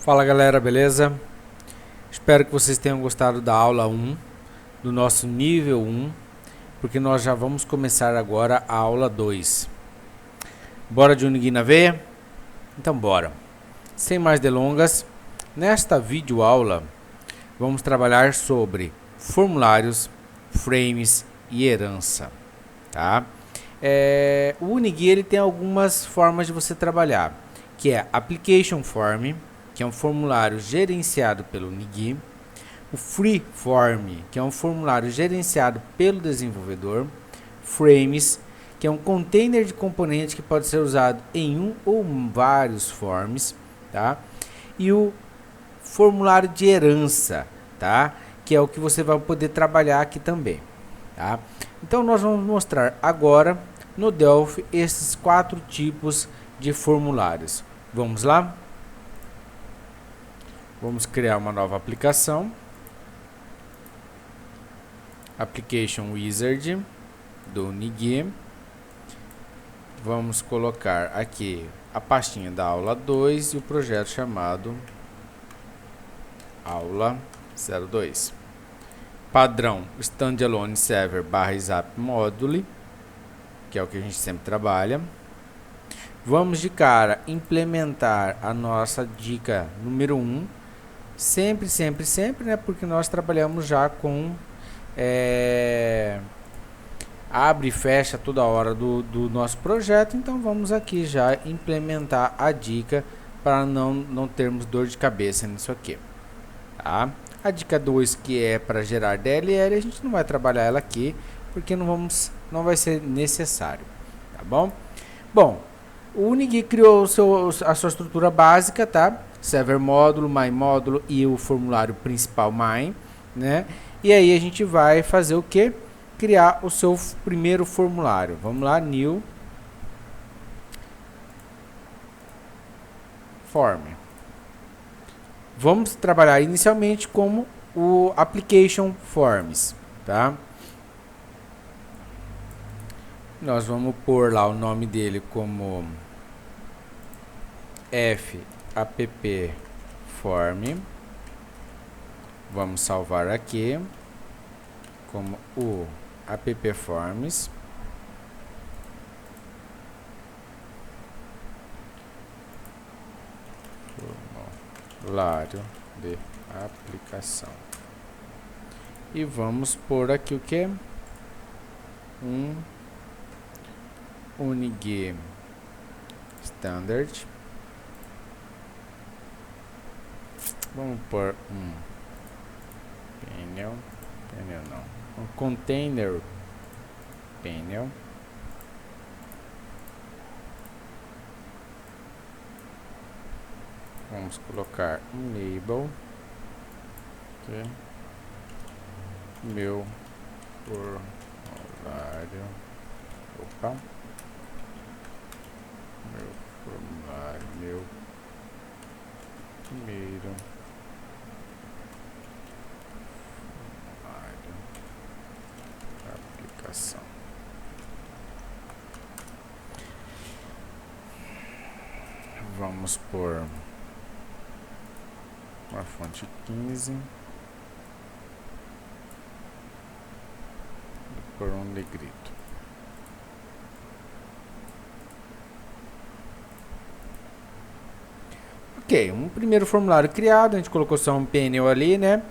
Fala galera, beleza? Espero que vocês tenham gostado da aula 1, do nosso nível 1, porque nós já vamos começar agora a aula 2. Bora de Unigui na veia? Então bora. Sem mais delongas, nesta videoaula vamos trabalhar sobre formulários, frames e herança, tá? O Unigui ele tem algumas formas de você trabalhar, que é Application Form, que é um formulário gerenciado pelo Unigui, o Freeform, que é um formulário gerenciado pelo desenvolvedor, Frames, que é um container de componente que pode ser usado em um ou vários forms, tá? E o formulário de herança, tá? Que é o que você vai poder trabalhar aqui também, tá? Então nós vamos mostrar agora no Delphi esses 4 tipos de formulários. Vamos lá? Vamos criar uma nova aplicação. Application Wizard do Unigui. Vamos colocar aqui a pastinha da aula 2 e o projeto chamado aula 02. Padrão standalone server /zap module, que é o que a gente sempre trabalha. Vamos de cara implementar a nossa dica número 1. Sempre, né? Porque nós trabalhamos já com abre e fecha toda hora do nosso projeto. Então vamos aqui já implementar a dica para não termos dor de cabeça nisso aqui, tá? A dica 2, que é para gerar DLL, a gente não vai trabalhar ela aqui porque não vai ser necessário, tá bom? Bom, o Unigui criou a sua estrutura básica, tá? Server módulo, my módulo e o formulário principal my, né? E aí a gente vai fazer o que? Criar o seu primeiro formulário. Vamos lá, new form. Vamos trabalhar inicialmente como o application forms, tá? Nós vamos pôr lá o nome dele como app form. Vamos salvar aqui como o app forms. Formulário de aplicação. E vamos pôr aqui o que? Um Unigui standard. Vamos pôr um panel não, um container panel. Vamos colocar um label, okay. Meu formulário, meu formulário, meu primeiro formulário da aplicação. Vamos por uma fonte 15 por um negrito. Ok, um primeiro formulário criado, a gente colocou só um panel ali, né?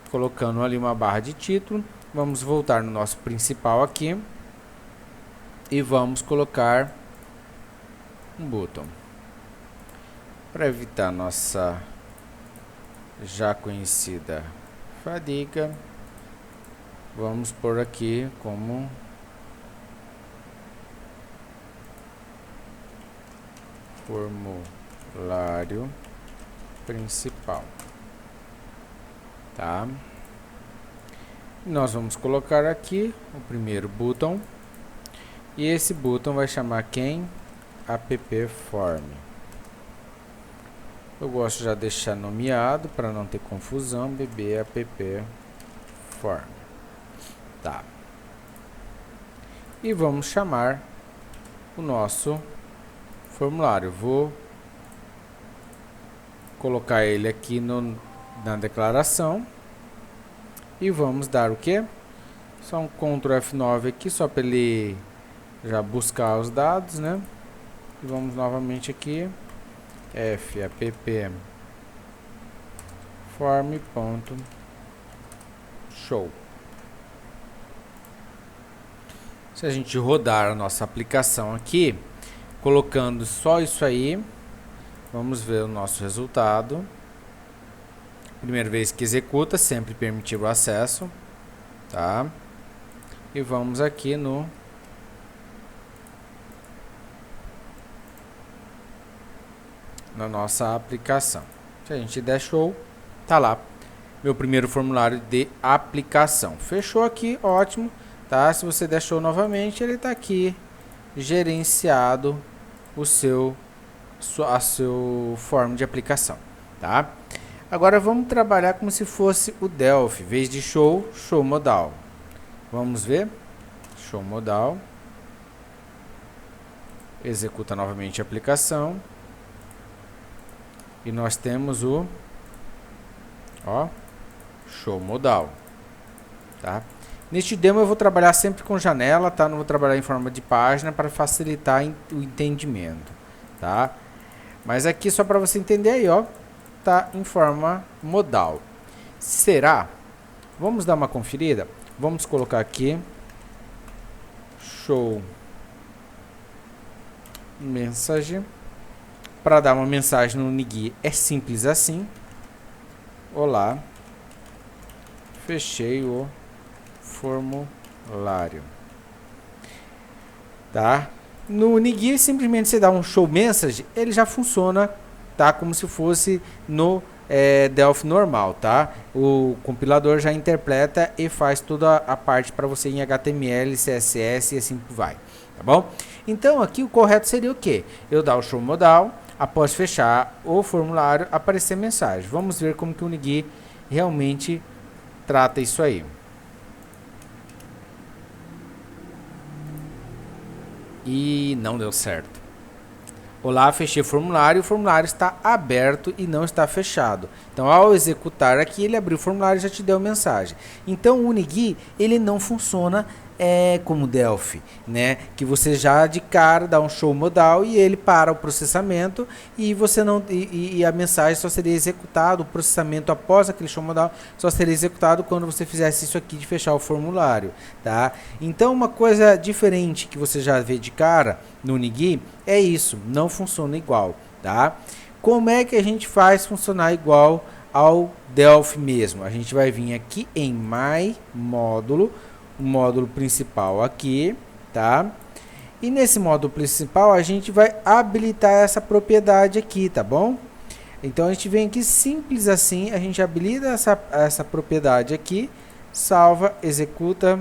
Colocando ali uma barra de título. Vamos voltar no nosso principal aqui e vamos colocar um botão. Para evitar nossa já conhecida fadiga, vamos pôr aqui como formulário principal, tá? Nós vamos colocar aqui o primeiro botão e esse botão vai chamar quem? App form. Eu gosto já de deixar nomeado para não ter confusão, bb app form, tá? E vamos chamar o nosso formulário. Vou colocar ele aqui na declaração e vamos dar o que? Só um Ctrl F9 aqui, só para ele já buscar os dados, né? E vamos novamente aqui, app form.show. Se a gente rodar a nossa aplicação aqui, colocando só isso aí, vamos ver o nosso resultado. Primeira vez que executa, sempre permitir o acesso, tá? E vamos aqui na nossa aplicação. Se a gente der show, tá lá meu primeiro formulário de aplicação. Fechou aqui, ótimo, tá? Se você der show novamente, ele tá aqui gerenciado a seu form de aplicação, tá? Agora vamos trabalhar como se fosse o Delphi, em vez de show modal. Vamos ver, show modal, executa novamente a aplicação e nós temos o show modal, tá? Neste demo eu vou trabalhar sempre com janela, tá? Não vou trabalhar em forma de página para facilitar o entendimento, tá? Mas aqui só para você entender aí, tá em forma modal. Será? Vamos dar uma conferida. Vamos colocar aqui show message para dar uma mensagem no Nigui. É simples assim. Olá, fechei o formulário, tá? No Nigui simplesmente você dá um show message, ele já funciona, tá? Como se fosse no Delphi normal, tá? O compilador já interpreta e faz toda a parte para você em HTML, CSS e assim vai, tá bom? Então aqui o correto seria o que? Eu dar o show modal, após fechar o formulário, aparecer mensagem. Vamos ver como que o Nigui realmente trata isso aí. E não deu certo. Olá, fechei o formulário está aberto e não está fechado. Então, ao executar aqui, ele abriu o formulário e já te deu mensagem. Então, o Nigui, ele não funciona como Delphi, né? Que você já de cara dá um show modal e ele para o processamento e você não e a mensagem só seria executada, o processamento após aquele show modal só seria executado quando você fizesse isso aqui de fechar o formulário, tá? Então, uma coisa diferente que você já vê de cara no Nigui é isso, não funciona igual, tá? Como é que a gente faz funcionar igual ao Delphi mesmo? A gente vai vir aqui em My Módulo, o módulo principal aqui, tá? E nesse módulo principal a gente vai habilitar essa propriedade aqui, tá bom? Então a gente vem aqui simples assim, a gente habilita essa propriedade aqui, salva, executa,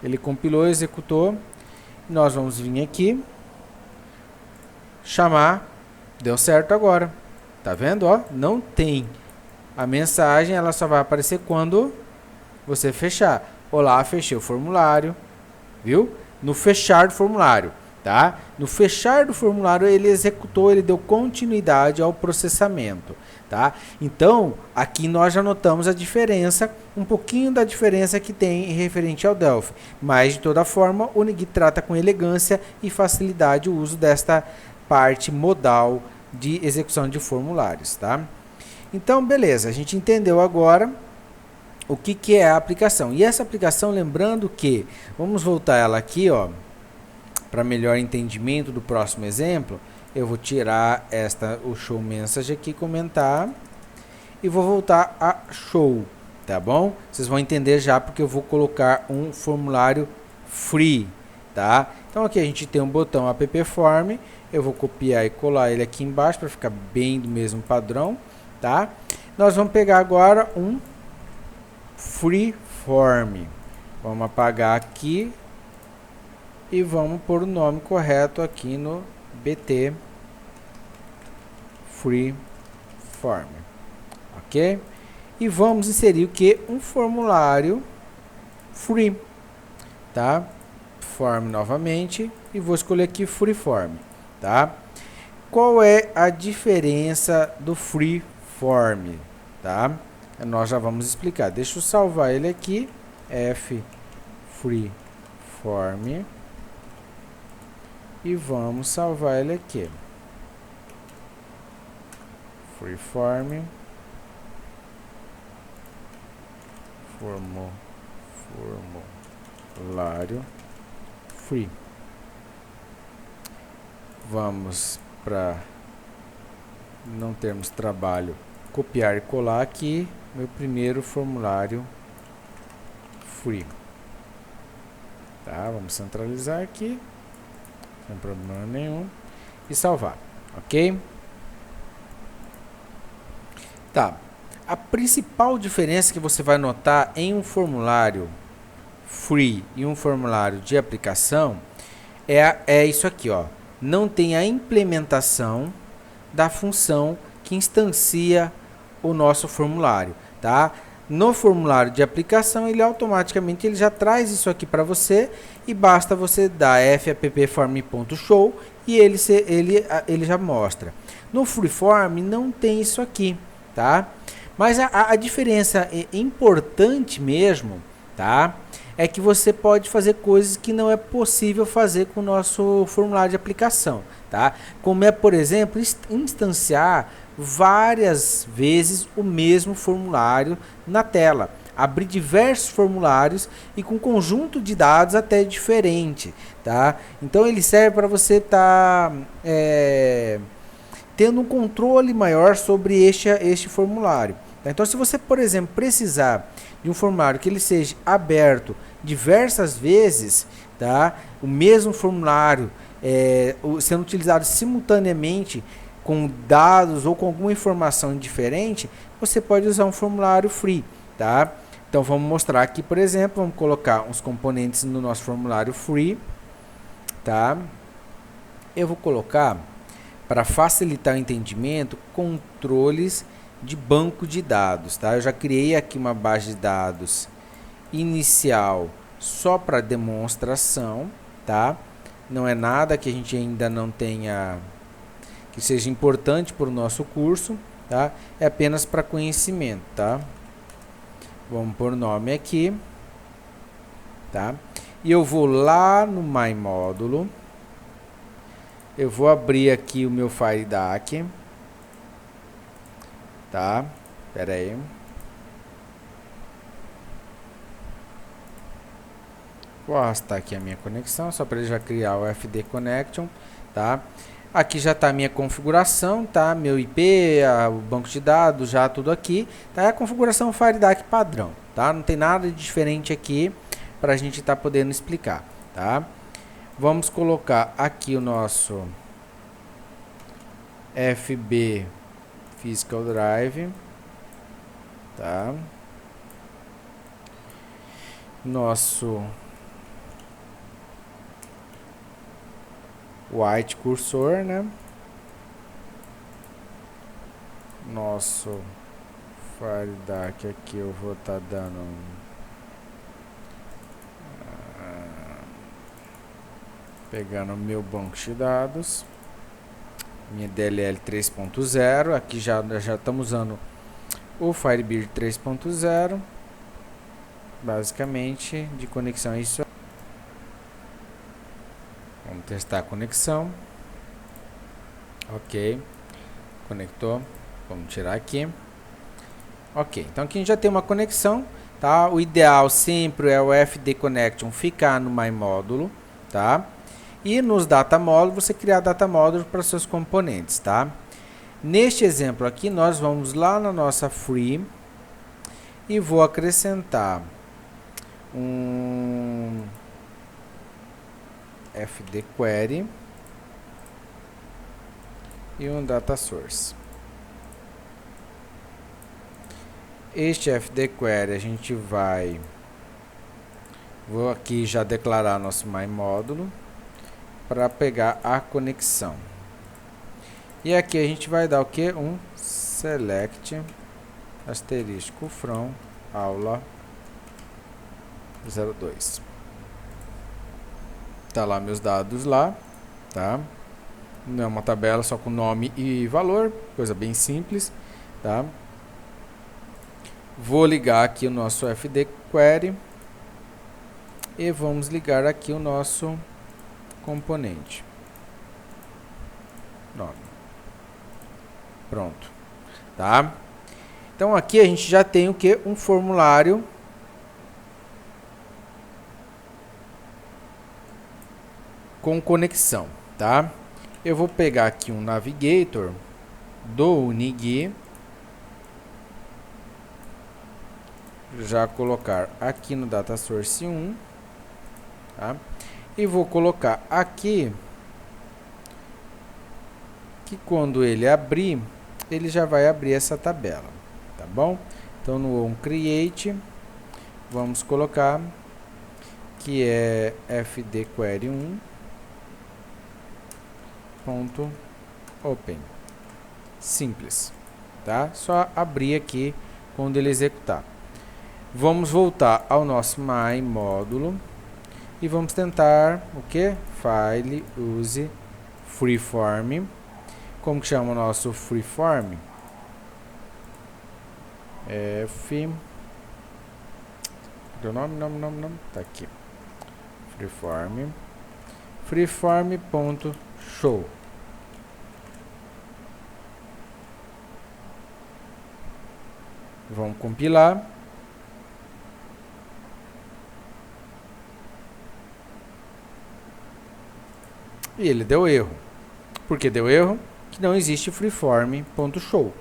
ele compilou, executou, nós vamos vir aqui, chamar, deu certo agora, tá vendo, Não tem a mensagem, ela só vai aparecer quando você fechar. Olá, fechei o formulário, viu? No fechar do formulário, tá? No fechar do formulário ele executou, ele deu continuidade ao processamento, tá? Então, aqui nós já notamos a diferença, um pouquinho da diferença que tem referente ao Delphi, mas de toda forma o Nigui trata com elegância e facilidade o uso desta parte modal de execução de formulários, tá? Então, beleza, a gente entendeu agora o que é a aplicação. E essa aplicação, lembrando que, vamos voltar ela aqui, para melhor entendimento do próximo exemplo, eu vou tirar o show message aqui, comentar, e vou voltar a show, tá bom? Vocês vão entender já, porque eu vou colocar um formulário free, tá? Então aqui a gente tem um botão app form, eu vou copiar e colar ele aqui embaixo, para ficar bem do mesmo padrão, tá? Nós vamos pegar agora um freeform, vamos apagar aqui e vamos pôr o nome correto aqui no BT freeform, ok? E vamos inserir o que? Um formulário free, tá? Form novamente e vou escolher aqui freeform, tá? Qual é a diferença do freeform, tá? Nós já vamos explicar. Deixa eu salvar ele aqui, f freeform, e vamos salvar ele aqui. Freeform, formulário free. Vamos para não termos trabalho, copiar e colar aqui meu primeiro formulário free. Tá? Vamos centralizar aqui, sem problema nenhum, e salvar, ok? Tá. A principal diferença que você vai notar em um formulário free e um formulário de aplicação é isso aqui, ó. Não tem a implementação da função que instancia o nosso formulário, tá? No formulário de aplicação, ele automaticamente já traz isso aqui para você e basta você dar fappform.show e ele já mostra. No freeform não tem isso aqui, tá? Mas a diferença importante mesmo, tá? É que você pode fazer coisas que não é possível fazer com o nosso formulário de aplicação, tá? Como é, por exemplo, instanciar várias vezes o mesmo formulário na tela. Abrir diversos formulários e com conjunto de dados até diferente, tá? Então ele serve para você estar tendo um controle maior sobre este formulário. Tá? Então, se você, por exemplo, precisar de um formulário que ele seja aberto diversas vezes, tá? O mesmo formulário sendo utilizado simultaneamente com dados ou com alguma informação diferente, você pode usar um formulário free, tá? Então, vamos mostrar aqui, por exemplo, vamos colocar uns componentes no nosso formulário free, tá? Eu vou colocar, para facilitar o entendimento, controles de banco de dados, tá? Eu já criei aqui uma base de dados inicial só para demonstração, tá? Não é nada que a gente ainda não tenha, que seja importante para o nosso curso, tá? É apenas para conhecimento, tá? Vamos pôr nome aqui, tá? E eu vou lá no MyMódulo, eu vou abrir aqui o meu FireDAC, tá? Espera aí. Vou arrastar aqui a minha conexão, só para ele já criar o FD Connection, tá? Aqui já está a minha configuração, tá? Meu IP, o banco de dados, já tudo aqui. Tá? É a configuração FireDAC padrão, tá? Não tem nada de diferente aqui para a gente estar podendo explicar, tá? Vamos colocar aqui o nosso FB Physical Drive, tá? Nosso white cursor, né? Nosso FireDAC aqui eu vou estar dando pegando o meu banco de dados, minha DLL 3.0, aqui já estamos usando o Firebird 3.0, basicamente de conexão é isso. Vamos testar a conexão. Ok, conectou. Vamos tirar aqui. Ok, então aqui a gente já tem uma conexão, tá? O ideal sempre é o FD Connection ficar no MyMódulo, tá? E nos data módulos você criar data módulo para seus componentes, tá? Neste exemplo aqui nós vamos lá na nossa free e vou acrescentar um FD Query e um Data Source. Este FD Query a gente vou aqui já declarar nosso MyMódulo para pegar a conexão. E aqui a gente vai dar o que? Um select asterisco from aula 02. Tá lá meus dados lá, tá? Não é uma tabela só com nome e valor, coisa bem simples, tá? Vou ligar aqui o nosso FD Query e vamos ligar aqui o nosso componente. Nome. Pronto, tá? Então aqui a gente já tem o que? Um formulário com conexão, tá? Eu vou pegar aqui um navigator do Unigui, já colocar aqui no data source 1, tá? E vou colocar aqui que quando ele abrir, ele já vai abrir essa tabela, tá bom? Então no onCreate vamos colocar que é fdquery1 ponto open, simples, tá? Só abrir aqui quando ele executar. Vamos voltar ao nosso my módulo e vamos tentar o que? File use freeform. Como que chama o nosso freeform? F. Cadê o nome? Tá aqui. Freeform. Freeform.show. Vamos compilar. E ele deu erro. Por que deu erro? Que não existe freeform.show,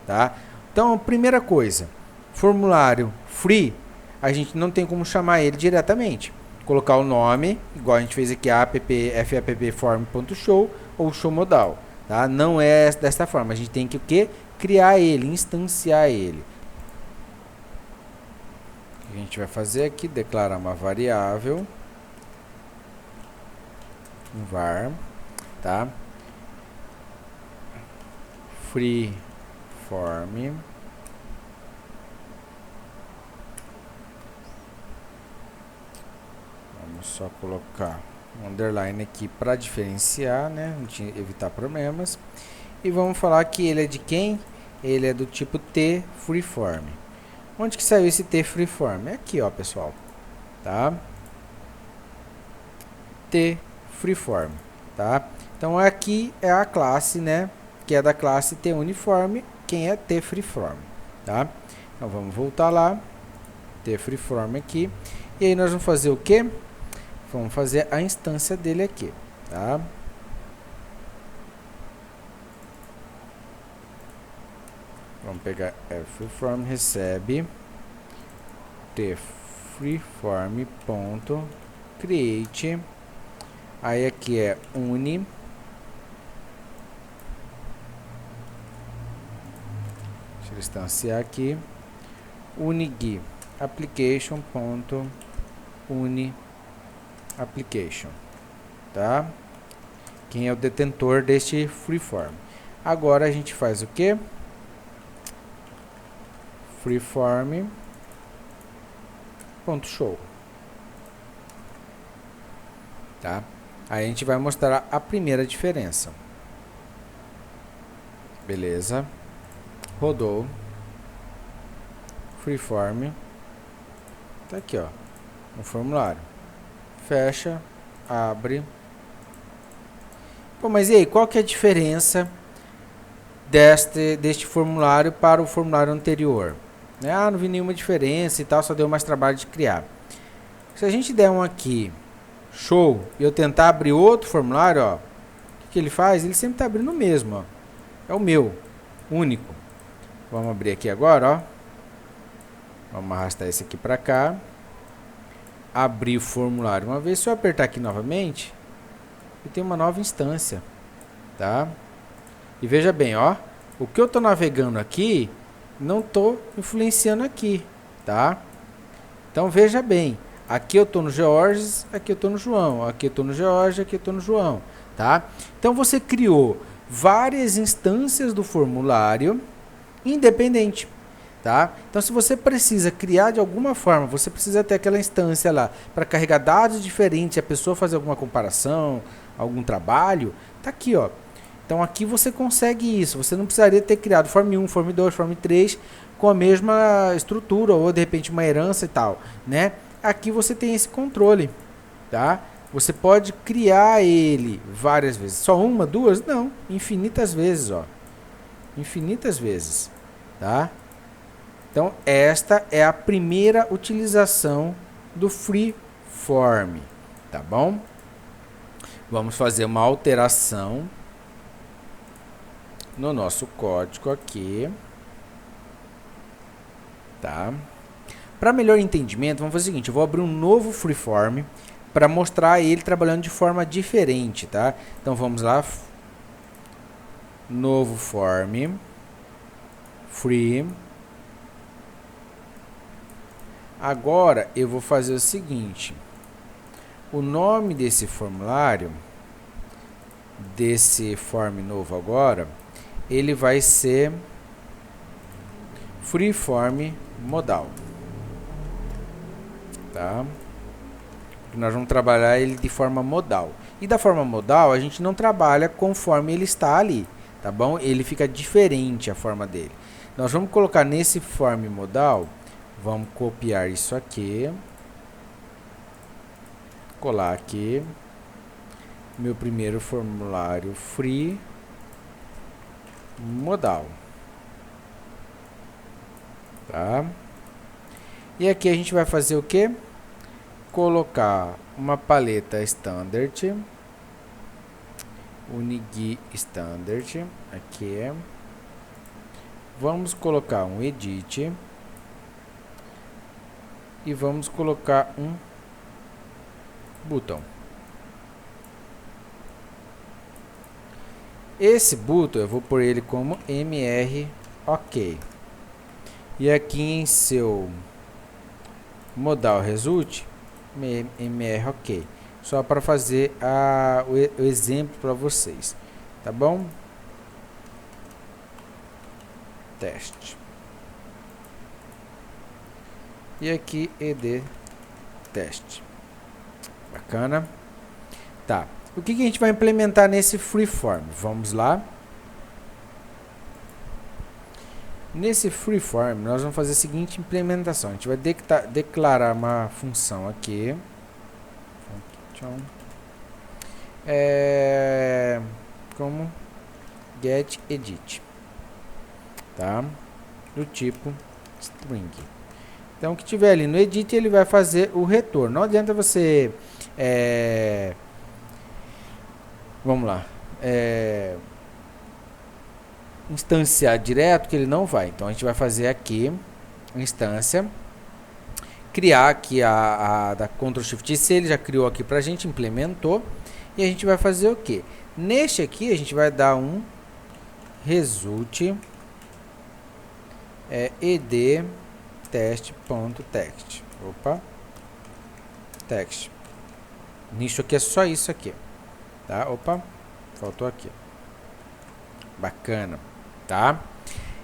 tá? Então, primeira coisa, formulário free, a gente não tem como chamar ele diretamente. Colocar o nome, igual a gente fez aqui, fappform.show ou show modal, tá? Não é desta forma, a gente tem que o quê? Criar ele, instanciar ele. O que a gente vai fazer aqui? Declarar uma variável, um var, tá? Freeform vamos só colocar um underline aqui para diferenciar, né, evitar problemas, e vamos falar que ele é de quem? Ele é do tipo T freeform. Onde que saiu esse T freeform? É aqui, ó, pessoal, tá? T freeform, tá? Então aqui é a classe, né, que é da classe TUniform, quem é TFreeform, tá? Então vamos voltar lá, TFreeform aqui, e aí nós vamos fazer o que? Vamos fazer a instância dele aqui, tá? Vamos pegar freeform recebe tFreeform.create, aí aqui é uni. Instanciar aqui unigui application.uniApplication, tá? Quem é o detentor deste freeform. Agora a gente faz o que? Freeform.show, tá? Aí a gente vai mostrar a primeira diferença. Beleza? Rodou, freeform, tá aqui, ó, no formulário, fecha, abre. Pô, mas e aí, qual que é a diferença deste formulário para o formulário anterior? Ah, não vi nenhuma diferença e tal, só deu mais trabalho de criar. Se a gente der um aqui, show, e eu tentar abrir outro formulário, ó, o que ele faz? Ele sempre tá abrindo o mesmo, ó, é o meu, único. Vamos abrir aqui agora, ó. Vamos arrastar esse aqui para cá. Abrir o formulário uma vez. Se eu apertar aqui novamente, eu tenho uma nova instância, tá? E veja bem, ó. O que eu estou navegando aqui, não estou influenciando aqui, tá? Então veja bem. Aqui eu estou no Georges, aqui eu estou no João. Aqui eu estou no Georges, aqui eu estou no João, tá? Então você criou várias instâncias do formulário independente, tá? Então, se você precisa criar de alguma forma, você precisa ter aquela instância lá para carregar dados diferentes, a pessoa fazer alguma comparação, algum trabalho, tá aqui, ó. Então aqui você consegue isso, você não precisaria ter criado Form 1, Form 2, Form 3 com a mesma estrutura ou de repente uma herança e tal, né? Aqui você tem esse controle, tá? Você pode criar ele várias vezes, só uma, duas? Não, infinitas vezes, ó. Infinitas vezes, tá? Então esta é a primeira utilização do Freeform, tá bom? Vamos fazer uma alteração no nosso código aqui, tá? Para melhor entendimento, vamos fazer o seguinte, eu vou abrir um novo Freeform para mostrar ele trabalhando de forma diferente, tá? Então vamos lá, novo form, free. Agora eu vou fazer o seguinte, o nome desse formulário, desse form novo agora, ele vai ser Freeform Modal, tá? Nós vamos trabalhar ele de forma modal. E da forma modal, a gente não trabalha conforme ele está ali, tá bom? Ele fica diferente a forma dele. Nós vamos colocar nesse form modal, vamos copiar isso aqui, colar aqui, meu primeiro formulário free modal, tá? E aqui a gente vai fazer o que? Colocar uma paleta standard, unigui standard, aqui, vamos colocar um edit e vamos colocar um botão. Esse botão eu vou pôr ele como mr ok, e aqui em seu modal result mr ok, só para fazer o exemplo para vocês, tá bom? Teste, e aqui ed teste, bacana, tá? O que a gente vai implementar nesse Freeform? Vamos lá. Nesse Freeform, nós vamos fazer a seguinte implementação. A gente vai declarar uma função aqui. Como getEdit. Tá? Do tipo string. Então, o que tiver ali no edit, ele vai fazer o retorno. Não adianta você... vamos lá. Instanciar direto, que ele não vai. Então a gente vai fazer aqui instância, criar aqui da Ctrl Shift C, ele já criou aqui pra gente, implementou, e a gente vai fazer o que? Neste aqui a gente vai dar um result ed teste.text. Opa, text. Nisso aqui é só isso aqui, tá? Opa, faltou aqui. Bacana, tá?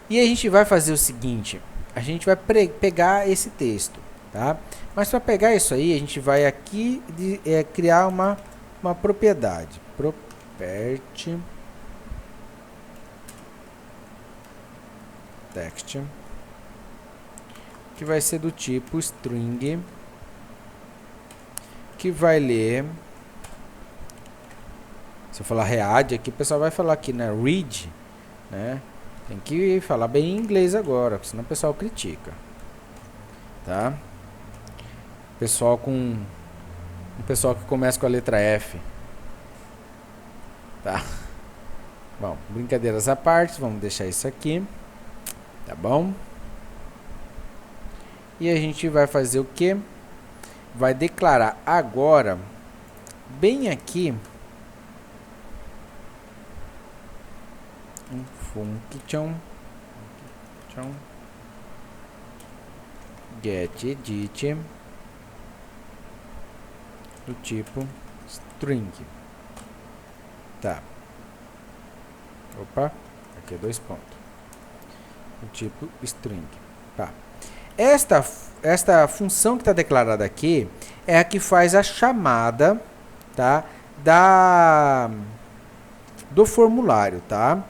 E a gente vai fazer o seguinte, a gente vai pegar esse texto, tá? Mas para pegar isso aí, a gente vai aqui criar uma propriedade, property text, que vai ser do tipo string, que vai ler, se eu falar read aqui, o pessoal vai falar aqui, né, read, né? Tem que falar bem em inglês agora, senão o pessoal critica, tá? Pessoal o pessoal que começa com a letra F, tá? Bom, brincadeiras à parte, vamos deixar isso aqui, tá bom? E a gente vai fazer o que? Vai declarar agora, bem aqui, um function getEdit do tipo string, tá? Opa, aqui é 2 pontos, do tipo string, tá? Esta função que está declarada aqui é a que faz a chamada, tá, do formulário, tá?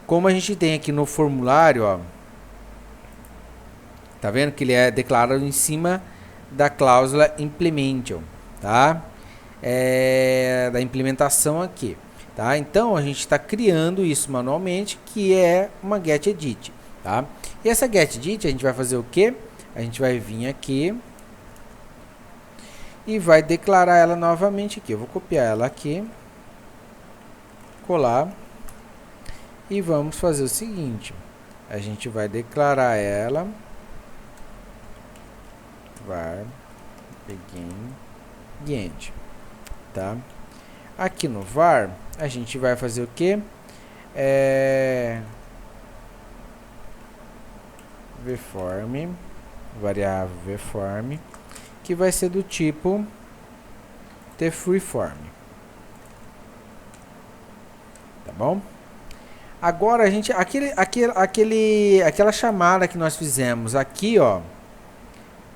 Como a gente tem aqui no formulário, ó, tá vendo que ele é declarado em cima da cláusula implementation, tá? Da implementação aqui, tá? Então a gente está criando isso manualmente, que é uma getEdit, tá? E essa getEdit a gente vai fazer o que? A gente vai vir aqui e vai declarar ela novamente aqui. Eu vou copiar ela aqui, colar e vamos fazer o seguinte: a gente vai declarar ela var begin end, tá? Aqui no var a gente vai fazer o que? Vform, variável vform, que vai ser do tipo freeform, tá bom? Agora a gente aquela chamada que nós fizemos aqui, ó,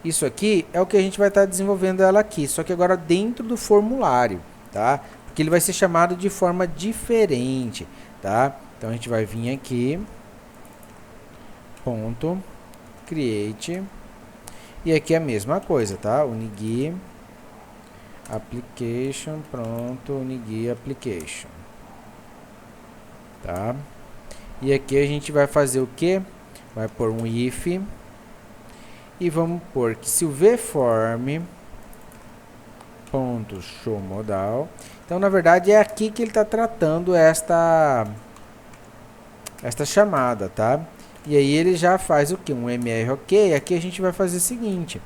isso aqui é o que a gente vai estar desenvolvendo ela aqui, só que agora dentro do formulário, tá? Porque ele vai ser chamado de forma diferente, tá? Então a gente vai vir aqui, ponto, create, e aqui é a mesma coisa, tá? Unigui application, pronto, unigui application, tá? E aqui a gente vai fazer o que? Vai pôr um if e vamos pôr que se o vform ponto show modal, então na verdade é aqui que ele está tratando esta chamada, tá? E aí ele já faz o que? Um mr ok. Aqui a gente vai fazer o seguinte,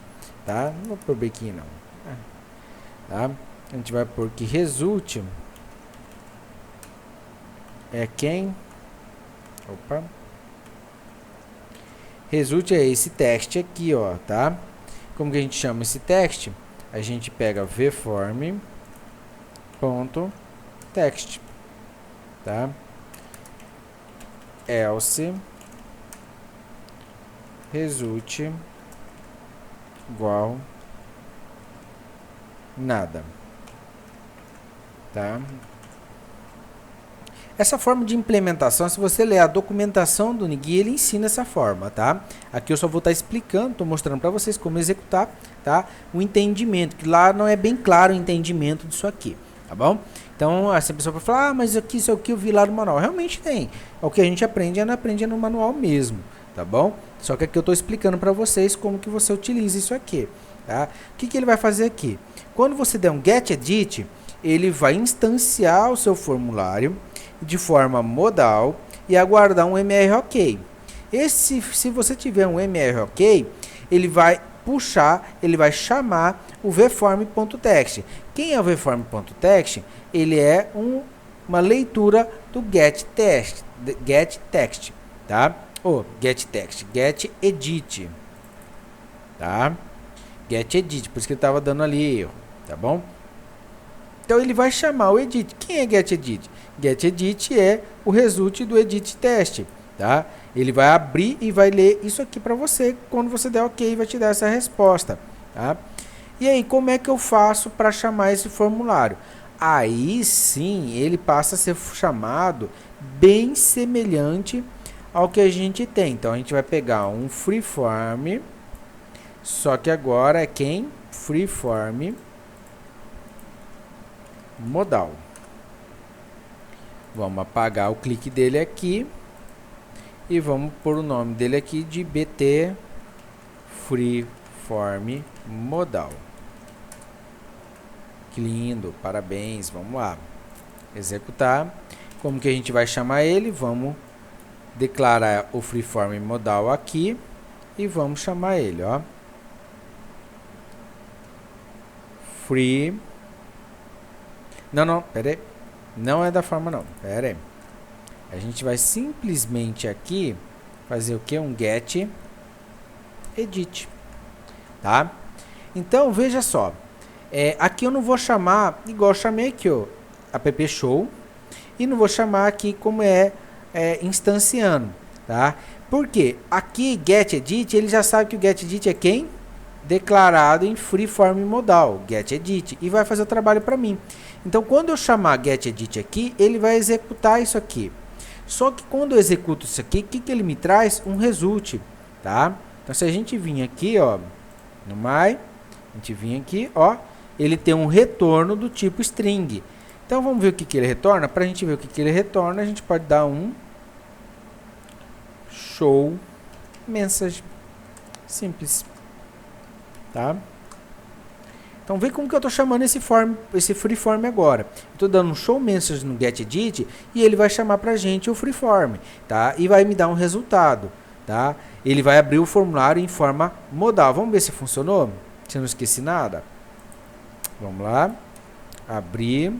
tá? Não vou pôr aqui não, tá? A gente vai pôr que result é quem? Opa! Result é esse text aqui, ó, tá? Como que a gente chama esse text? A gente pega vform ponto text, tá? Else result igual nada, tá? Essa forma de implementação, se você ler a documentação do Unigui, ele ensina essa forma, tá? Aqui eu só vou estar explicando, estou mostrando para vocês como executar, tá? O entendimento, que lá não é bem claro o entendimento disso aqui, tá bom? Então, essa pessoa vai falar, mas isso aqui eu vi lá no manual. Realmente tem. É o que a gente aprende, não aprende no manual mesmo, tá bom? Só que aqui eu estou explicando para vocês como que você utiliza isso aqui, tá? O que ele vai fazer aqui? Quando você der um getEdit, ele vai instanciar o seu formulário de forma modal e aguardar um mr ok. Se você tiver um mr ok, ele vai puxar, ele vai chamar o vform.text. Quem é o vform.text? Ele é uma leitura do getText, tá? getText, getEdit, tá? getEdit, por isso que ele estava dando ali erro, tá bom? Então ele vai chamar o edit. Quem é getEdit? getEdit é o result do edit test, tá? Ele vai abrir e vai ler isso aqui para você. Quando você der ok, vai te dar essa resposta, tá? E aí, como é que eu faço para chamar esse formulário? Aí sim, ele passa a ser chamado bem semelhante ao que a gente tem. Então a gente vai pegar um freeform, só que agora é quem? Freeform modal. Vamos apagar o clique dele aqui e vamos pôr o nome dele aqui de BT Freeform Modal. Que lindo, parabéns, vamos lá. Executar. Como que a gente vai chamar ele? Vamos declarar o Freeform Modal aqui e vamos chamar ele, ó. Free. Não, pera aí. Não é da forma não, pera aí. A gente vai simplesmente aqui fazer o que? Um getEdit, tá? Então, veja só. Aqui eu não vou chamar, igual eu chamei aqui, ó, appshow. E não vou chamar aqui como instanciando, tá? Por quê? Aqui, getEdit, ele já sabe que o getEdit é quem? declarado em freeform modal, getEdit, e vai fazer o trabalho para mim. Então, quando eu chamar getEdit aqui, ele vai executar isso aqui. Só que quando eu executo isso aqui, o que ele me traz? Um result, tá? Então, se a gente vir aqui, ó, no my, a gente vir aqui, ó, ele tem um retorno do tipo string. Então, vamos ver o que ele retorna. Para a gente ver o que ele retorna, a gente pode dar um show message. Simples. Tá? Então, vê como que eu estou chamando esse freeform agora. Estou dando um show message no getEdit e ele vai chamar para a gente o freeform, tá? E vai me dar um resultado, tá? Ele vai abrir o formulário em forma modal. Vamos ver se funcionou? Se eu não esqueci nada. Vamos lá. Abrir.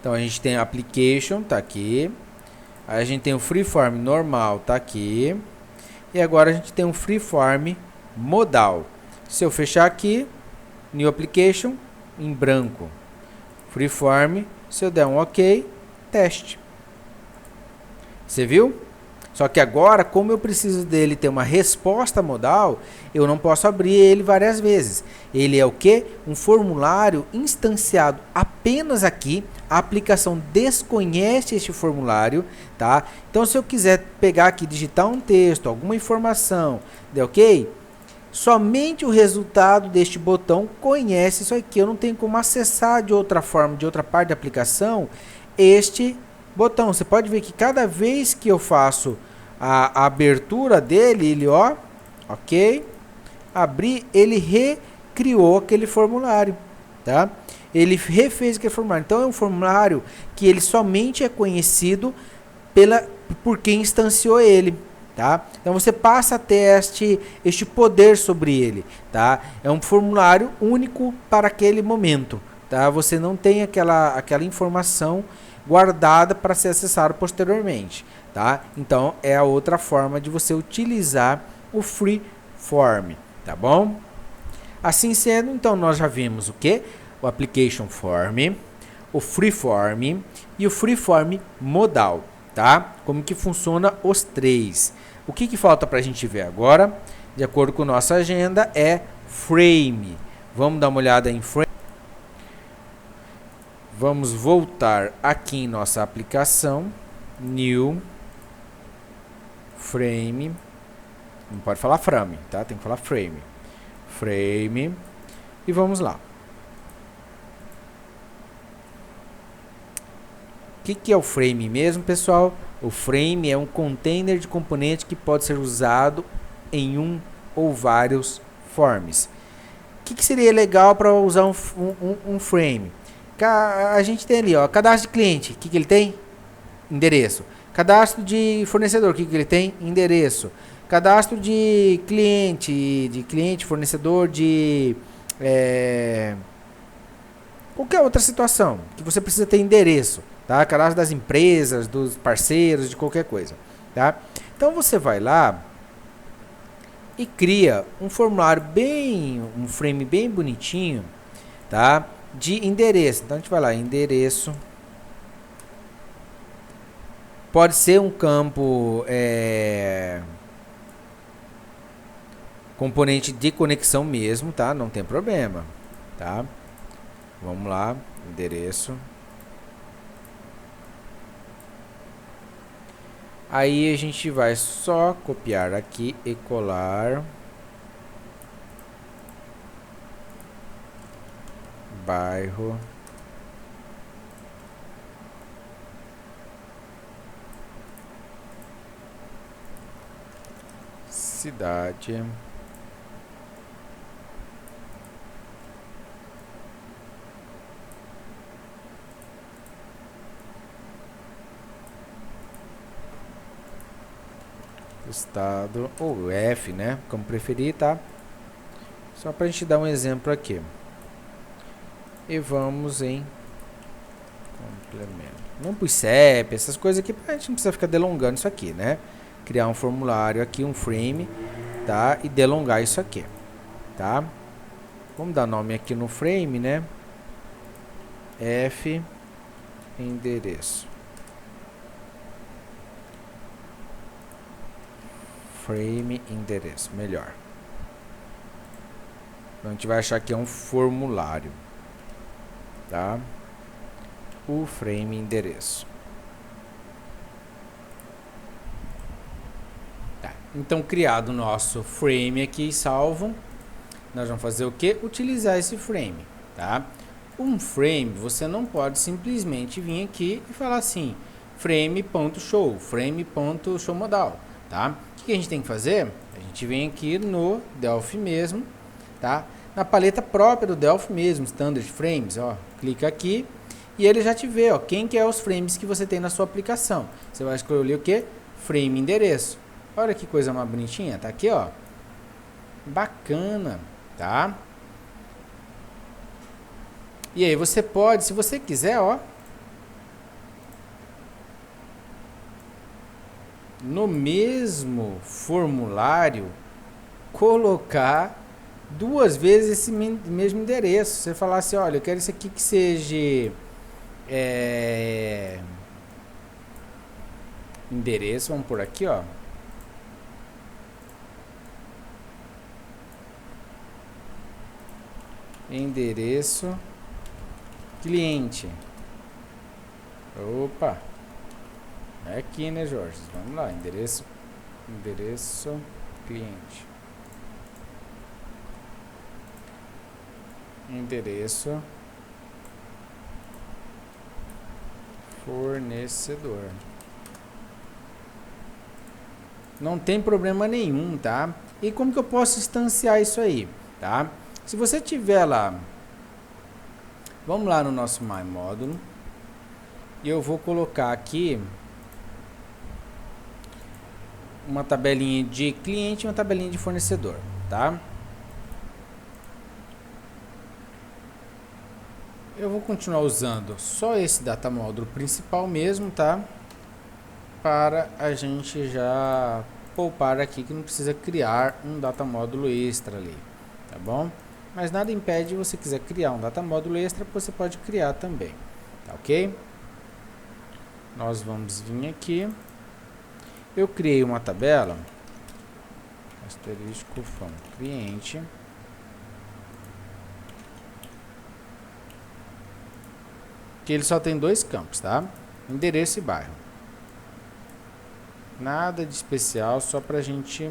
Então, a gente tem application, tá aqui. Aí a gente tem o freeform normal, tá aqui. E agora a gente tem um freeform modal. Se eu fechar aqui, new application, em branco. Freeform, se eu der um OK, teste. Você viu? Só que agora, como eu preciso dele ter uma resposta modal, eu não posso abrir ele várias vezes. Ele é o quê? Um formulário instanciado apenas aqui. A aplicação desconhece este formulário, tá? Então, se eu quiser pegar aqui, digitar um texto, alguma informação, deu OK? Somente o resultado deste botão conhece isso aqui. Eu não tenho como acessar de outra forma, de outra parte da aplicação, este botão. Você pode ver que cada vez que eu faço a abertura dele, ele, ó, OK, abrir, ele recriou aquele formulário, tá? Ele refez aquele formulário. Então, é um formulário que ele somente é conhecido por quem instanciou ele. Tá? Então, você passa a ter este poder sobre ele. Tá? É um formulário único para aquele momento. Tá? Você não tem aquela informação guardada para ser acessada posteriormente. Tá? Então, é a outra forma de você utilizar o freeform. Tá bom? Assim sendo, então, nós já vimos o que? O application form, o freeform e o freeform modal. Tá? Como que funciona os três. O que falta para a gente ver agora, de acordo com nossa agenda, é frame. Vamos dar uma olhada em frame. Vamos voltar aqui em nossa aplicação, new, frame, não pode falar frame, tá? Tem que falar frame. Frame, e vamos lá. O que é o frame mesmo, pessoal? O frame é um container de componente que pode ser usado em um ou vários forms. O que seria legal para usar um frame? A gente tem ali, ó, cadastro de cliente. O que ele tem? Endereço. Cadastro de fornecedor. O que ele tem? Endereço. Cadastro de cliente, fornecedor, qualquer outra situação que você precisa ter endereço. Tá? Cadastro das empresas, dos parceiros, de qualquer coisa. Tá? Então, você vai lá e cria um formulário um frame bem bonitinho, tá? De endereço. Então, a gente vai lá, endereço. Pode ser um campo componente de conexão mesmo, tá? Não tem problema, tá? Vamos lá, endereço. Aí a gente vai só copiar aqui e colar. Bairro. Cidade. Estado, ou F, né? Como preferir, tá? Só para a gente dar um exemplo aqui. E vamos em complemento. Vamos para o CEP, essas coisas aqui, a gente não precisa ficar delongando isso aqui, né? Criar um formulário aqui, um frame, tá? E delongar isso aqui, tá? Vamos dar nome aqui no frame, né? F, endereço. frame endereço, melhor. Então a gente vai achar que é um formulário, tá? O frame endereço. Tá. Então, criado o nosso frame aqui, salvo, nós vamos fazer o que? Utilizar esse frame, tá? Um frame, você não pode simplesmente vir aqui e falar assim, frame.show, frame.showModal, tá? O que a gente tem que fazer? A gente vem aqui no Delphi mesmo, tá? Na paleta própria do Delphi mesmo, Standard Frames, ó, clica aqui e ele já te vê, ó, quem que é os frames que você tem na sua aplicação. Você vai escolher o que? Frame endereço. Olha que coisa mais bonitinha, tá aqui, ó. Bacana, tá? E aí você pode, se você quiser, ó, no mesmo formulário, colocar duas vezes esse mesmo endereço. Você falar assim, olha, eu quero isso aqui que seja endereço, vamos por aqui, ó. Endereço cliente. Opa, é aqui, né, Jorge? Vamos lá, endereço cliente. Endereço fornecedor. Não tem problema nenhum, tá? E como que eu posso instanciar isso aí, tá? Se você tiver lá, vamos lá no nosso MyMódulo, e eu vou colocar aqui uma tabelinha de cliente e uma tabelinha de fornecedor, tá? Eu vou continuar usando só esse data módulo principal mesmo, tá? Para a gente já poupar aqui que não precisa criar um data módulo extra ali, tá bom? Mas nada impede, se você quiser criar um data módulo extra, você pode criar também, tá ok? Nós vamos vir aqui. Eu criei uma tabela, asterisco from cliente. Que ele só tem dois campos, tá? Endereço e bairro. Nada de especial, só pra gente...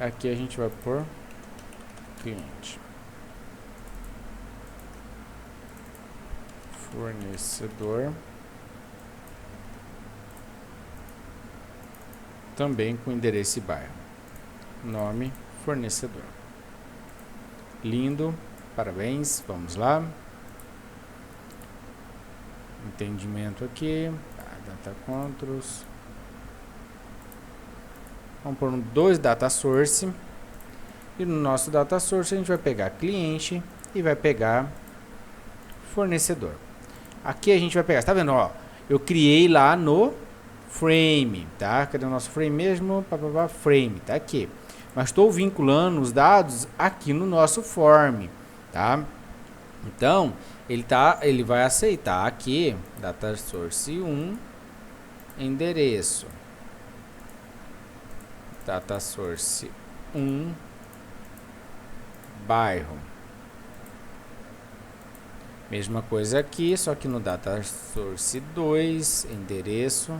Aqui a gente vai pôr cliente. Fornecedor. Também com endereço e bairro. Nome, fornecedor. Lindo, parabéns, vamos lá. Entendimento aqui, data controls. Vamos pôr dois data source. E no nosso data source a gente vai pegar cliente e vai pegar fornecedor. Aqui a gente vai pegar, tá vendo, ó? Eu criei lá no frame, tá? Cadê o nosso frame mesmo? Frame, tá aqui. Mas estou vinculando os dados aqui no nosso form, tá? Então, ele vai aceitar aqui data source 1 endereço, data source 1 bairro. Mesma coisa aqui, só que no data source 2 endereço,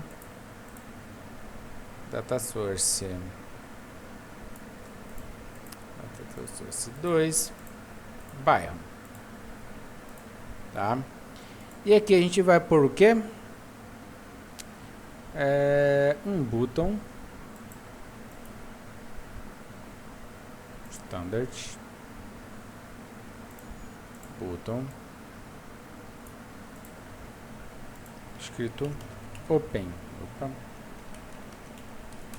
data source 2 bairro. Tá? E aqui a gente vai por o quê? Um button standard button escrito open. Opa.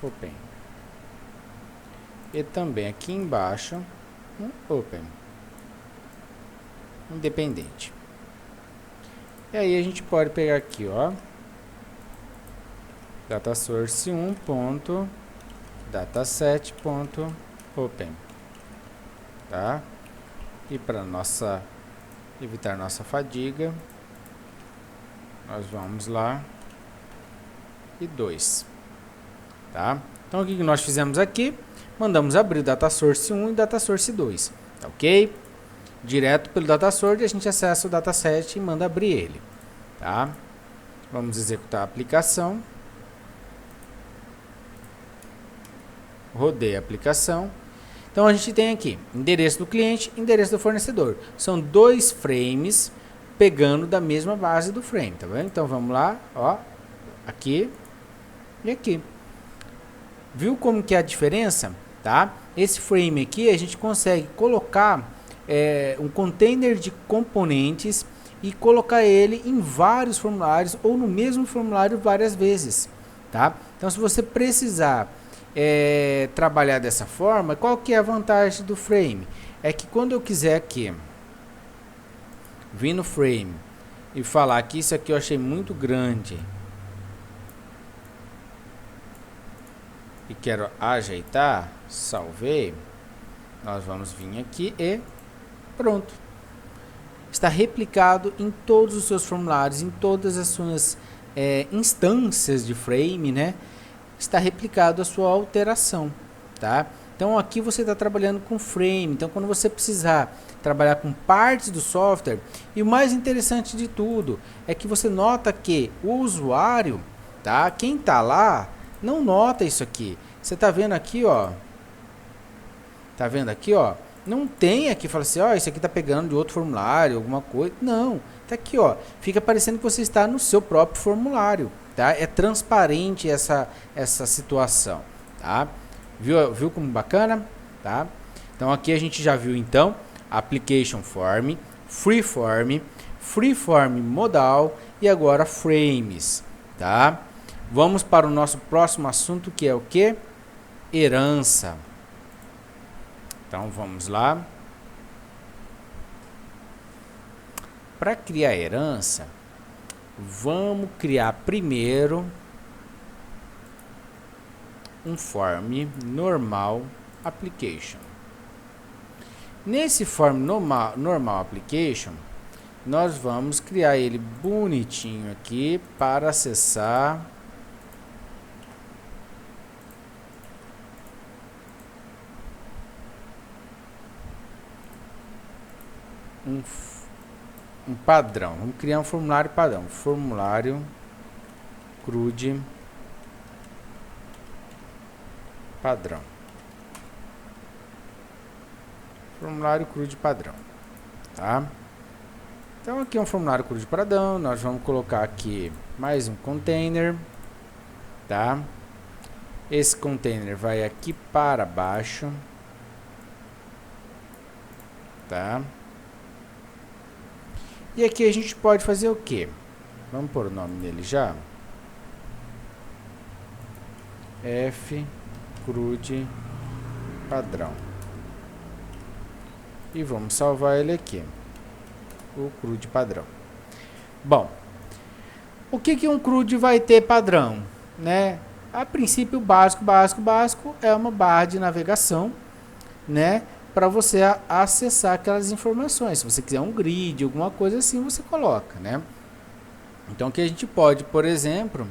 Open. E também aqui embaixo um open independente. E aí a gente pode pegar aqui, ó, data source 1 ponto dataset.open, tá? E para nossa evitar nossa fadiga, nós vamos lá e 2. tá? Então o que nós fizemos aqui? Mandamos abrir o data source 1 e data source 2, tá ok? Direto pelo data source a gente acessa o dataset e manda abrir ele, tá? Vamos executar a aplicação. Rodei a aplicação. Então a gente tem aqui endereço do cliente, endereço do fornecedor. São dois frames pegando da mesma base do frame, tá vendo? Então vamos lá, ó, aqui e aqui. Viu como que é a diferença, tá? Esse frame aqui a gente consegue colocar um container de componentes e colocar ele em vários formulários ou no mesmo formulário várias vezes, tá? Então se você precisar trabalhar dessa forma, qual que é a vantagem do frame? É que quando eu quiser aqui vir no frame e falar que isso aqui eu achei muito grande e quero ajeitar, salvei, nós vamos vir aqui e pronto. Está replicado em todos os seus formulários, em todas as suas instâncias de frame, né? Está replicado a sua alteração, tá? Então aqui você está trabalhando com frame, então quando você precisar trabalhar com partes do software, e o mais interessante de tudo é que você nota que o usuário, tá? Quem está lá não nota isso aqui. Você está vendo aqui, ó? Tá vendo aqui, ó? Não tem aqui, fala assim, ó, isso aqui está pegando de outro formulário, alguma coisa. Não, tá aqui, ó. Fica parecendo que você está no seu próprio formulário. Tá? É transparente essa situação, tá? Viu como bacana, tá? Então aqui a gente já viu então application form, freeform modal e agora frames, tá? Vamos para o nosso próximo assunto, que é o que? Herança. Então vamos lá. Para criar herança, vamos criar primeiro um form normal application. Nesse form normal application, nós vamos criar ele bonitinho aqui para acessar um padrão. Vamos criar um formulário padrão. Formulário CRUD padrão. Formulário CRUD padrão, tá? Então aqui é um formulário CRUD padrão. Nós vamos colocar aqui mais um container, tá? Esse container vai aqui para baixo, tá? E aqui a gente pode fazer o que? Vamos pôr o nome dele já. FCRUD padrão. E vamos salvar ele aqui. O CRUD padrão. Bom, o que um CRUD vai ter padrão, né? A princípio, básico é uma barra de navegação, né? Para você acessar aquelas informações. Se você quiser um grid, alguma coisa assim, você coloca, né? Então, aqui a gente pode, por exemplo,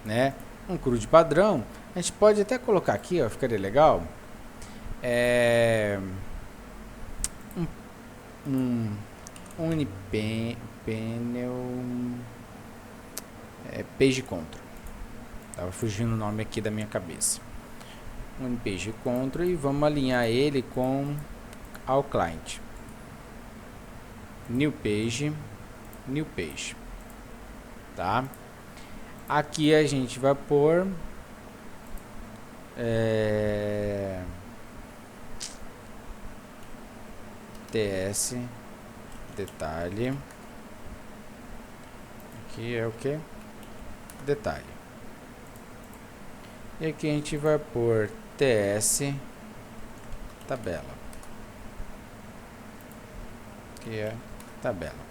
né, um CRUD padrão, a gente pode até colocar aqui, ó, ficaria legal, Unipanel Page Control. Tava fugindo o nome aqui da minha cabeça. Page Control, e vamos alinhar ele com ao client. New page, tá? Aqui a gente vai pôr TS detalhe. Aqui é o que? Detalhe. E aqui a gente vai pôr TS tabela. Que é tabela.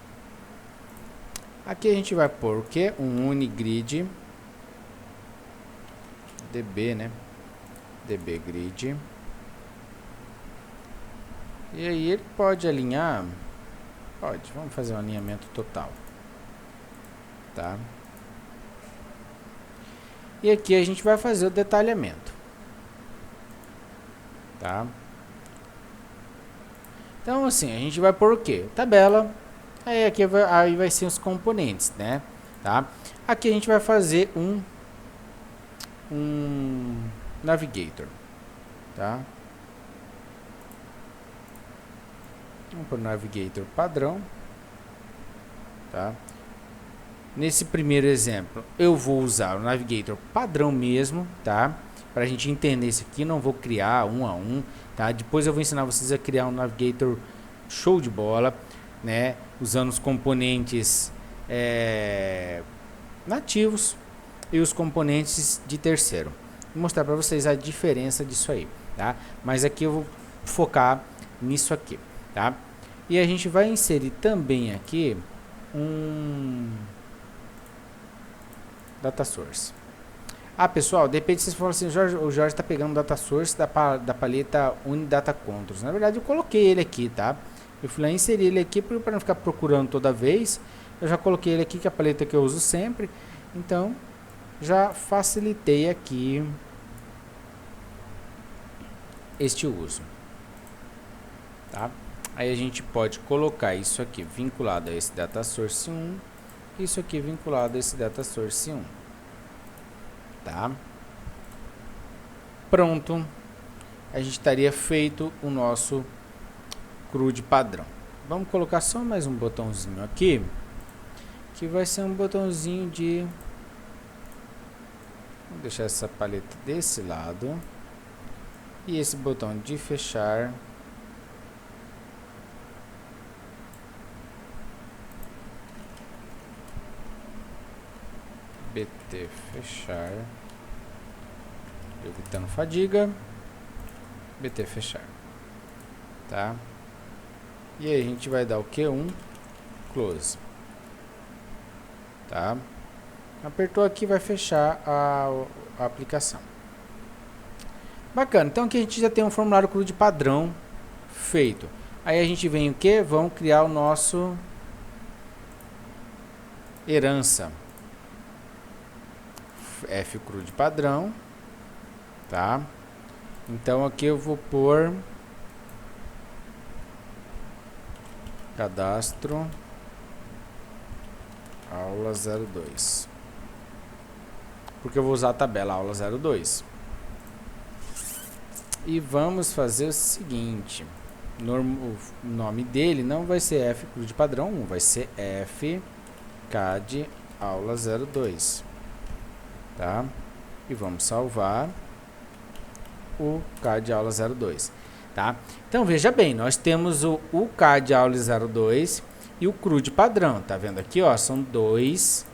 Aqui a gente vai pôr o que? Um unigrid db, né? db grid. E aí ele pode alinhar, pode, vamos fazer um alinhamento total, tá? E aqui a gente vai fazer o detalhamento, tá? Então assim, a gente vai por o que? Tabela, aí aqui aí vai ser os componentes, né? Tá? Aqui a gente vai fazer um navigator, tá? Vamos para o navigator padrão, tá? Nesse primeiro exemplo, eu vou usar o navigator padrão mesmo, tá? Para a gente entender isso aqui, não vou criar um a um, tá? Depois eu vou ensinar vocês a criar um navigator show de bola, né? Usando os componentes nativos e os componentes de terceiro. Vou mostrar para vocês a diferença disso aí, tá? Mas aqui eu vou focar nisso aqui, tá? E a gente vai inserir também aqui um data source. Ah, pessoal, de repente vocês falam assim, o Jorge está pegando o data source da paleta Unidata Controls. Na verdade, eu coloquei ele aqui, tá? Eu fui lá inserir ele aqui para não ficar procurando toda vez. Eu já coloquei ele aqui, que é a paleta que eu uso sempre. Então, já facilitei aqui este uso, tá? Aí a gente pode colocar isso aqui vinculado a esse data source 1, isso aqui vinculado a esse data source 1, tá? Pronto, a gente estaria feito o nosso CRUD padrão. Vamos colocar só mais um botãozinho aqui, que vai ser um botãozinho de... Vou deixar essa paleta desse lado, e esse botão de fechar BT fechar, evitando fadiga, BT fechar, tá? E aí a gente vai dar o que? Close, tá? Apertou aqui, vai fechar a aplicação. Bacana, então aqui a gente já tem um formulário CRUD padrão feito. Aí a gente vem o que? Vamos criar o nosso herança. FCRUD padrão, tá? Então aqui eu vou pôr cadastro aula 02, porque eu vou usar a tabela aula 02. E vamos fazer o seguinte, o nome dele não vai ser FCRUD padrão 1, vai ser FCAD aula 02. Tá? E vamos salvar o CAD aula 02, tá? Então veja bem, nós temos o CAD aula 02 e o CRUD padrão, tá vendo aqui, ó, são dois.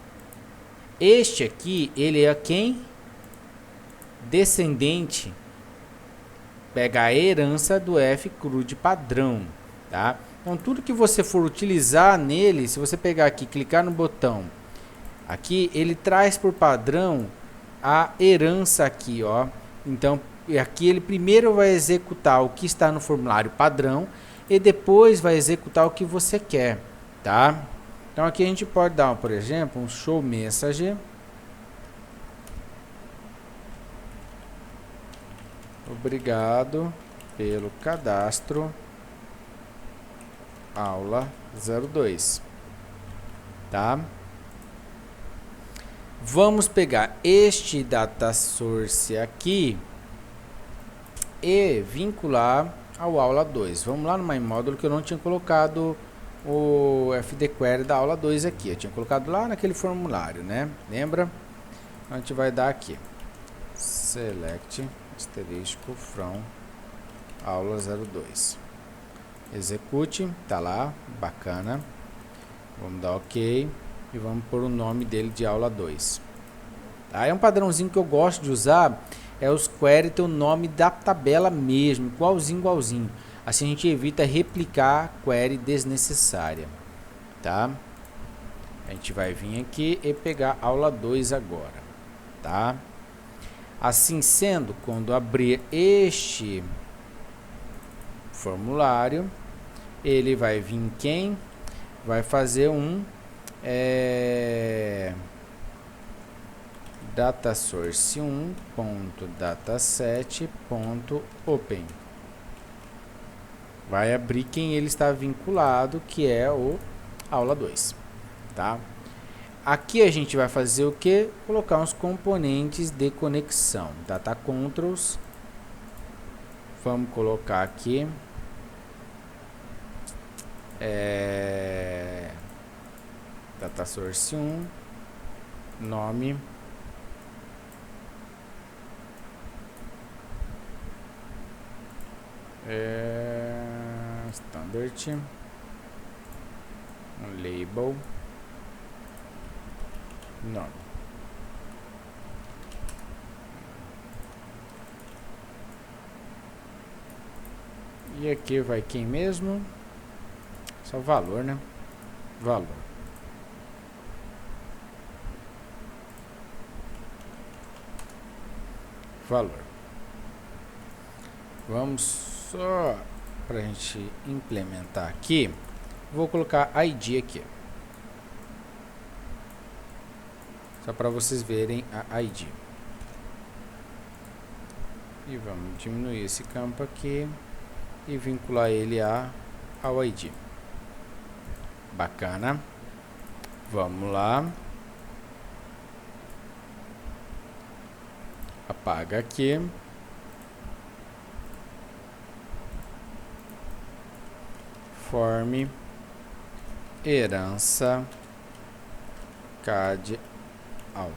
Este aqui, ele é quem? Descendente, pega a herança do FCRUD padrão, tá? Então tudo que você for utilizar nele, se você pegar aqui, clicar no botão aqui, ele traz por padrão a herança aqui, ó. Então, aqui ele primeiro vai executar o que está no formulário padrão e depois vai executar o que você quer, tá? Então, aqui a gente pode dar, por exemplo, um show message. Obrigado pelo cadastro aula 02, tá? Vamos pegar este data source aqui e vincular ao aula 2. Vamos lá no MyMódulo, que eu não tinha colocado o FD Query da aula 2 aqui. Eu tinha colocado lá naquele formulário, né? Lembra? A gente vai dar aqui. Select asterisco from aula 02. Execute, tá lá, bacana. Vamos dar OK. E vamos pôr o nome dele de aula 2. Tá? É um padrãozinho que eu gosto de usar, é os query ter o nome da tabela mesmo, igualzinho. Assim a gente evita replicar query desnecessária, tá? A gente vai vir aqui e pegar aula 2 agora, tá? Assim sendo, quando abrir este formulário, ele vai vir quem? Vai fazer um datasource1.dataset.open. Vai abrir quem ele está vinculado, que é o aula 2, tá? Aqui a gente vai fazer o que? Colocar uns componentes de conexão. Data controls. Vamos colocar aqui. Data source 1. Nome. Standard. Um label. Nome. E aqui vai quem mesmo? Só valor, né? Valor. Valor. Vamos só para a gente implementar aqui. Vou colocar ID aqui. Só para vocês verem a ID. E vamos diminuir esse campo aqui e vincular ele ao ID. Bacana. Vamos lá. Apaga aqui. Form herança CAD aula.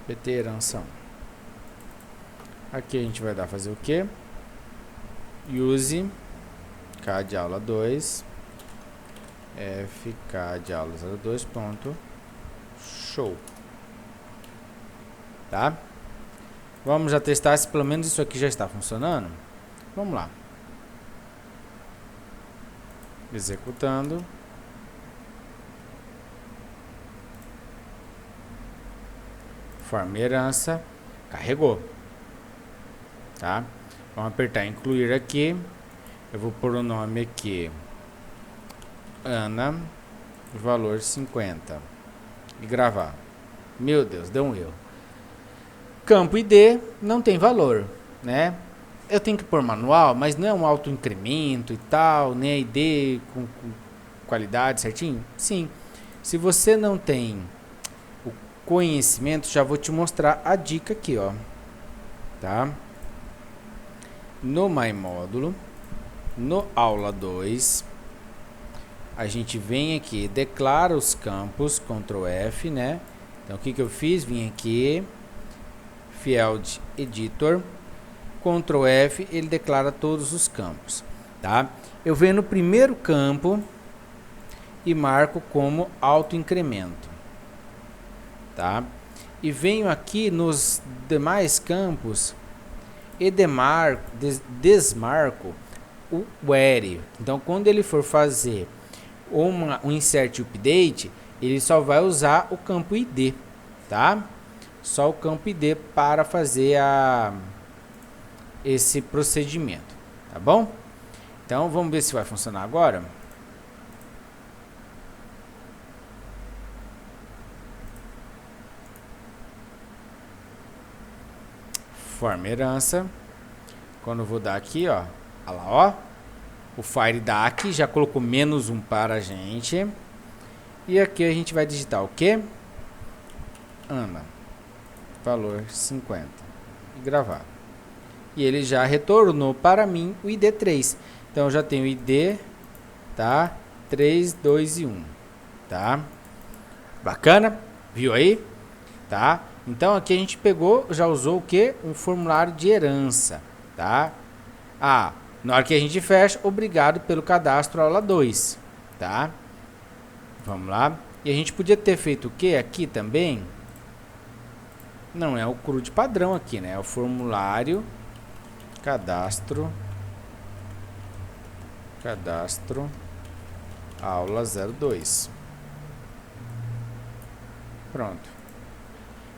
PT herança 1. Aqui a gente vai dar fazer o que? Use CAD aula 2 F CAD aula 02 ponto show. Tá? Vamos já testar se pelo menos isso aqui já está funcionando. Vamos lá. Executando. Forma herança. Carregou. Tá? Vamos apertar incluir aqui. Eu vou pôr o nome aqui. Ana. Valor 50. E gravar. Meu Deus, deu um erro. Campo ID não tem valor, né? Eu tenho que pôr manual, mas não é um autoincremento e tal, nem ID com qualidade certinho? Sim. Se você não tem o conhecimento, já vou te mostrar a dica aqui, ó. Tá? No MyMódulo, no aula 2, a gente vem aqui, declara os campos, Ctrl F, né? Então o que eu fiz? Vim aqui, Field Editor, Ctrl F, ele declara todos os campos, tá? Eu venho no primeiro campo e marco como autoincremento, tá? E venho aqui nos demais campos e desmarco o where. Então, quando ele for fazer um insert update, ele só vai usar o campo ID, tá? Só o campo ID para fazer esse procedimento, tá bom? Então, vamos ver se vai funcionar agora. Forma herança. Quando eu vou dar aqui, ó, olha lá, ó, o Fire DAC já colocou -1 para a gente. E aqui a gente vai digitar o que? Ana, valor 50 e gravar. E ele já retornou para mim o ID 3. Então eu já tenho o ID, tá? 3, 2 e 1, tá? Bacana? Viu aí? Tá? Então aqui a gente pegou, já usou o que? Um formulário de herança, tá? Na hora que a gente fecha, obrigado pelo cadastro aula 2, tá? Vamos lá. E a gente podia ter feito o que aqui também? Não é o CRUD padrão aqui, né? É o formulário cadastro aula 02. Pronto.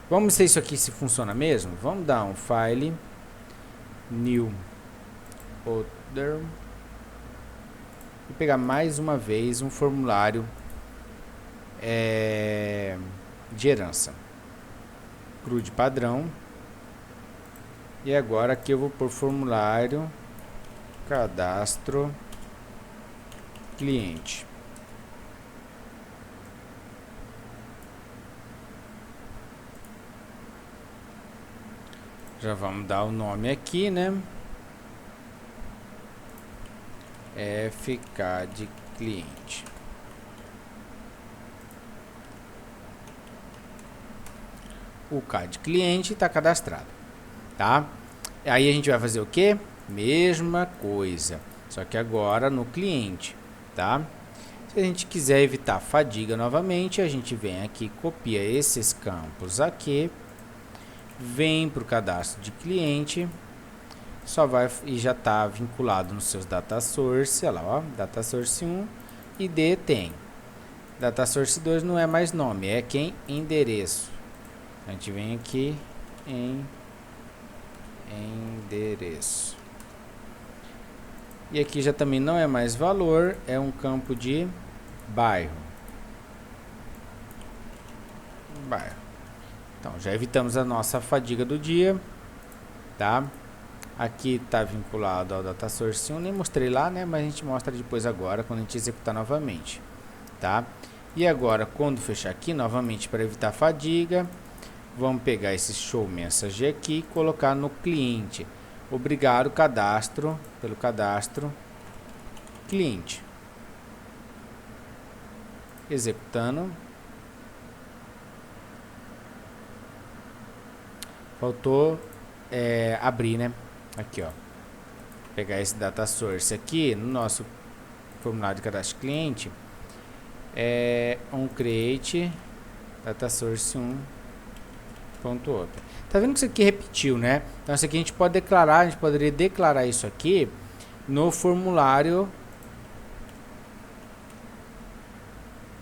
Vamos ver isso aqui se funciona mesmo. Vamos dar um file new Other e pegar mais uma vez um formulário de herança. CRUD padrão. E agora aqui eu vou por formulário cadastro cliente. Já vamos dar o nome aqui, né? FCAD cliente. O CAD cliente está cadastrado, tá? Aí a gente vai fazer o que? Mesma coisa, só que agora no cliente, tá? Se a gente quiser evitar fadiga novamente, a gente vem aqui, copia esses campos aqui, vem para o cadastro de cliente, só vai e já está vinculado nos seus data source, olha lá, ó, data source 1, ID tem. Data source 2 não é mais nome, é quem? Endereço. A gente vem aqui em endereço. E aqui já também não é mais valor, é um campo de bairro. Então, já evitamos a nossa fadiga do dia, tá? Aqui está vinculado ao data source 1, nem mostrei lá, né? Mas a gente mostra depois agora, quando a gente executar novamente, tá? E agora, quando fechar aqui, novamente, para evitar fadiga, vamos pegar esse show message aqui e colocar no cliente. Obrigado, cadastro, pelo cadastro cliente. Executando. Faltou abrir, né? Aqui, ó. Pegar esse data source aqui no nosso formulário de cadastro cliente. Create data source 1. Tá vendo que isso aqui repetiu, né? Então isso aqui a gente pode declarar, a gente poderia declarar isso aqui no formulário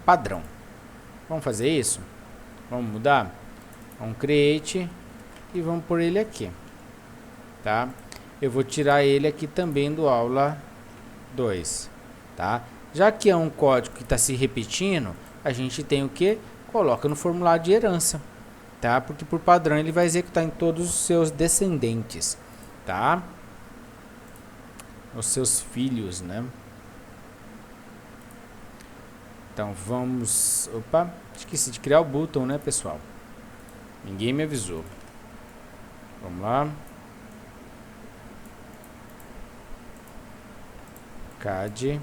padrão. Vamos fazer isso? Vamos mudar? Vamos create e vamos por ele aqui, tá? Eu vou tirar ele aqui também do aula 2, tá? Já que é um código que está se repetindo, a gente tem o que? Coloca no formulário de herança, tá? Porque por padrão ele vai executar em todos os seus descendentes, tá? Os seus filhos, né? Então vamos... Opa, esqueci de criar o button, né, pessoal? Ninguém me avisou. Vamos lá. CAD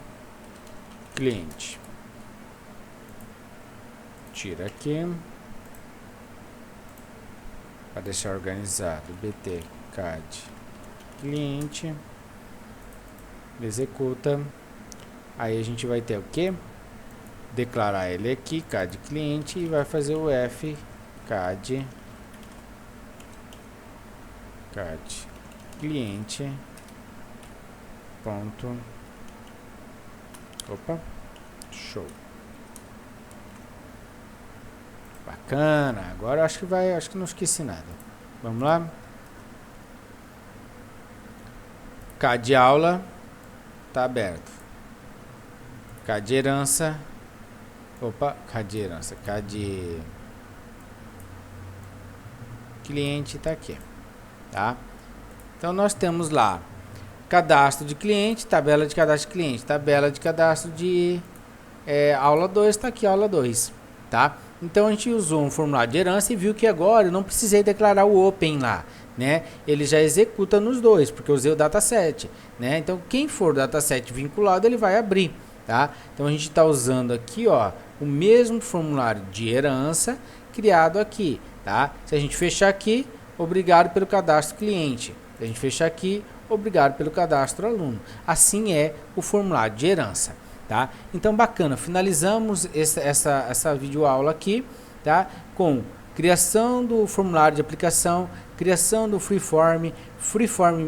cliente. Tira aqui. Para deixar organizado, BT CAD cliente, executa. Aí a gente vai ter o que? Declarar ele aqui, CAD cliente, e vai fazer o F CAD cliente ponto. Opa, show. Bacana, agora acho que não esqueci nada. Vamos lá. CAD aula tá aberto. CAD herança. Opa, CAD herança, CAD cliente tá aqui, tá? Então nós temos lá cadastro de cliente, tabela de cadastro de cliente, tabela de cadastro de aula 2, tá aqui aula 2, tá? Então a gente usou um formulário de herança e viu que agora eu não precisei declarar o open lá, né? Ele já executa nos dois, porque eu usei o dataset, né? Então quem for dataset vinculado, ele vai abrir, tá? Então a gente está usando aqui, ó, o mesmo formulário de herança criado aqui, tá? Se a gente fechar aqui, obrigado pelo cadastro cliente. Se a gente fechar aqui, obrigado pelo cadastro aluno. Assim é o formulário de herança. Tá? Então bacana, finalizamos essa videoaula aqui, tá? Com criação do formulário de aplicação, criação do freeform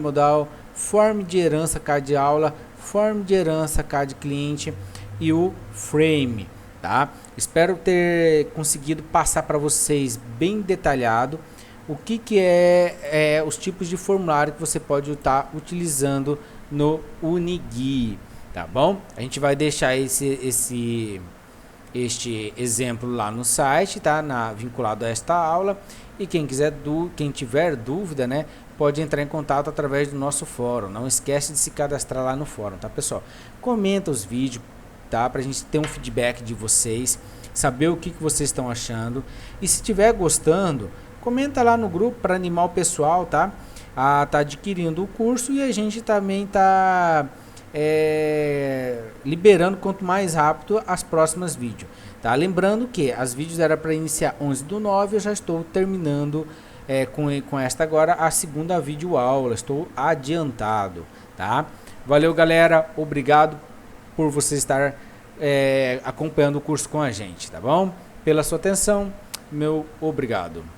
modal, form de herança CAD aula, form de herança CAD cliente e o frame, tá? Espero ter conseguido passar para vocês bem detalhado o que é os tipos de formulário que você pode estar utilizando no Unigui, tá bom? A gente vai deixar este exemplo lá no site, tá? Vinculado a esta aula. E quem tiver dúvida, né, pode entrar em contato através do nosso fórum. Não esquece de se cadastrar lá no fórum, tá, pessoal? Comenta os vídeos, tá? Pra gente ter um feedback de vocês, saber o que vocês estão achando. E se estiver gostando, comenta lá no grupo para animar o pessoal, tá? Tá adquirindo o curso, e a gente também tá liberando quanto mais rápido as próximas vídeos, tá? Lembrando que as vídeos era para iniciar 11/9, eu já estou terminando com esta agora a segunda vídeo aula, estou adiantado, tá? Valeu, galera, obrigado por você estar acompanhando o curso com a gente, tá bom? Pela sua atenção, meu obrigado.